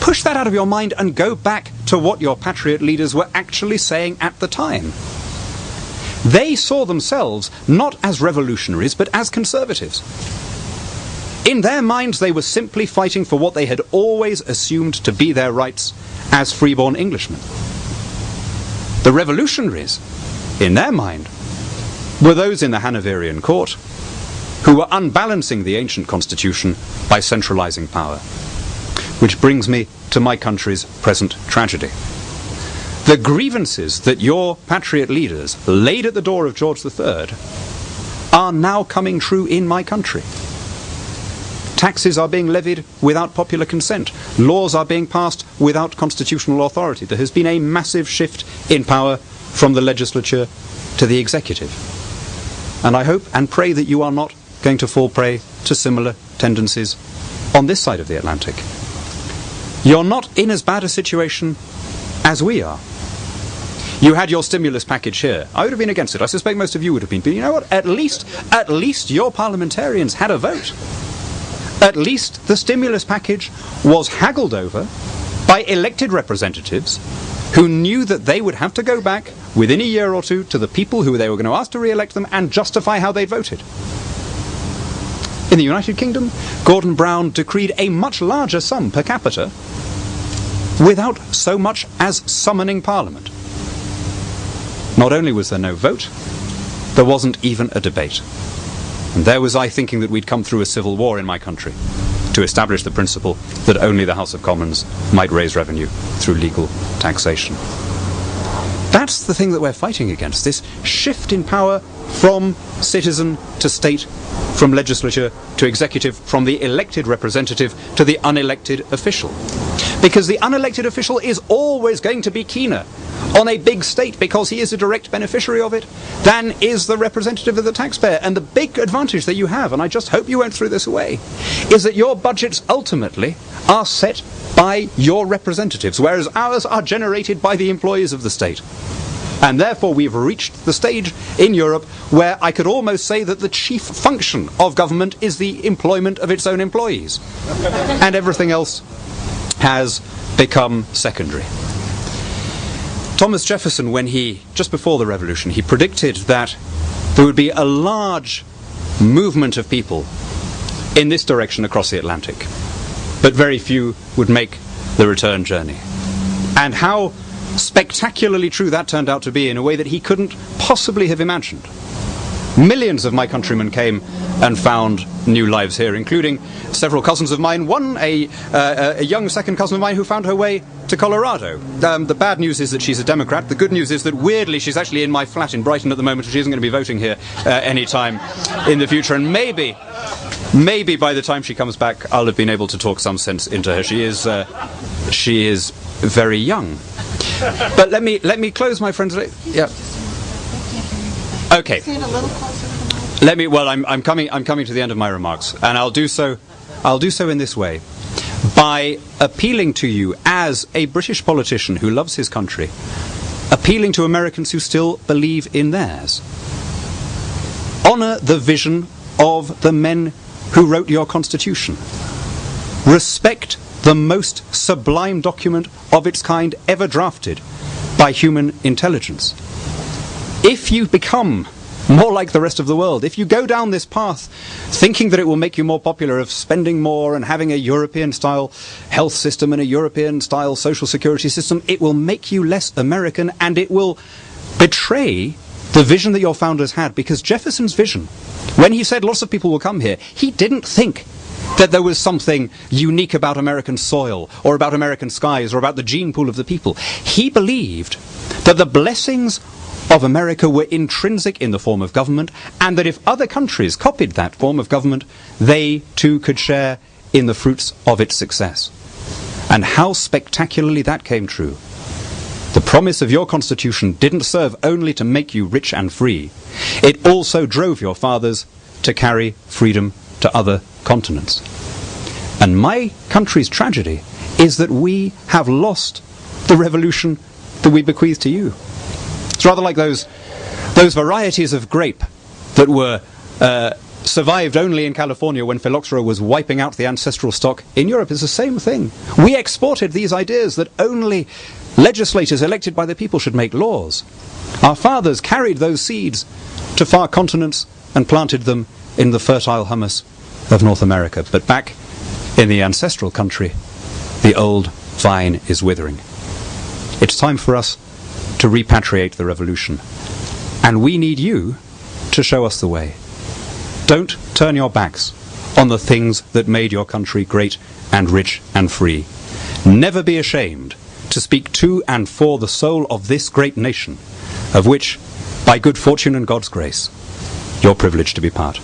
push that out of your mind and go back to what your patriot leaders were actually saying at the time. They saw themselves not as revolutionaries, but as conservatives. In their minds, they were simply fighting for what they had always assumed to be their rights as freeborn Englishmen. The revolutionaries, in their mind, were those in the Hanoverian court who were unbalancing the ancient constitution by centralizing power. Which brings me to my country's present tragedy. The grievances that your patriot leaders laid at the door of George III are now coming true in my country. Taxes are being levied without popular consent. Laws are being passed without constitutional authority. There has been a massive shift in power from the legislature to the executive. And I hope and pray that you are not going to fall prey to similar tendencies on this side of the Atlantic. You're not in as bad a situation as we are. You had your stimulus package here. I would have been against it. I suspect most of you would have been. But you know what? At least your parliamentarians had a vote. At least the stimulus package was haggled over by elected representatives who knew that they would have to go back within a year or two to the people who they were going to ask to re-elect them and justify how they voted. In the United Kingdom, Gordon Brown decreed a much larger sum per capita without so much as summoning Parliament. Not only was there no vote, there wasn't even a debate. And there was I thinking that we'd come through a civil war in my country to establish the principle that only the House of Commons might raise revenue through legal taxation. That's the thing that we're fighting against, this shift in power from citizen to state, from legislature to executive, from the elected representative to the unelected official. Because the unelected official is always going to be keener on a big state, because he is a direct beneficiary of it, than is the representative of the taxpayer. And the big advantage that you have, and I just hope you won't throw this away, is that your budgets ultimately are set by your representatives, whereas ours are generated by the employees of the state. And therefore we've reached the stage in Europe where I could almost say that the chief function of government is the employment of its own employees. And everything else has become secondary. Thomas Jefferson, just before the Revolution, he predicted that there would be a large movement of people in this direction across the Atlantic, but very few would make the return journey. And how spectacularly true that turned out to be in a way that he couldn't possibly have imagined. Millions of my countrymen came and found new lives here, including several cousins of mine. One, a young second cousin of mine who found her way to Colorado. The bad news is that she's a Democrat. The good news is that, weirdly, she's actually in my flat in Brighton at the moment, and she isn't going to be voting here any time in the future. And maybe by the time she comes back, I'll have been able to talk some sense into her. She is very young. But let me close, my friends. Yeah. Okay. I'm coming to the end of my remarks, and I'll do so in this way, by appealing to you as a British politician who loves his country, appealing to Americans who still believe in theirs. Honour the vision of the men who wrote your Constitution. Respect the most sublime document of its kind ever drafted by human intelligence. If you become more like the rest of the world, if you go down this path thinking that it will make you more popular, of spending more and having a European-style health system and a European-style social security system, it will make you less American, and it will betray the vision that your founders had. Because Jefferson's vision, when he said lots of people will come here, he didn't think that there was something unique about American soil, or about American skies, or about the gene pool of the people. He believed that the blessings of America were intrinsic in the form of government, and that if other countries copied that form of government, they too could share in the fruits of its success. And how spectacularly that came true. The promise of your Constitution didn't serve only to make you rich and free. It also drove your fathers to carry freedom to other continents. And my country's tragedy is that we have lost the revolution that we bequeath to you. It's rather like those varieties of grape that were survived only in California when phylloxera was wiping out the ancestral stock. In Europe, it's the same thing. We exported these ideas that only legislators elected by the people should make laws. Our fathers carried those seeds to far continents and planted them in the fertile humus of North America. But back in the ancestral country, the old vine is withering. It's time for us to repatriate the revolution. And we need you to show us the way. Don't turn your backs on the things that made your country great and rich and free. Never be ashamed to speak to and for the soul of this great nation, of which, by good fortune and God's grace, you're privileged to be part.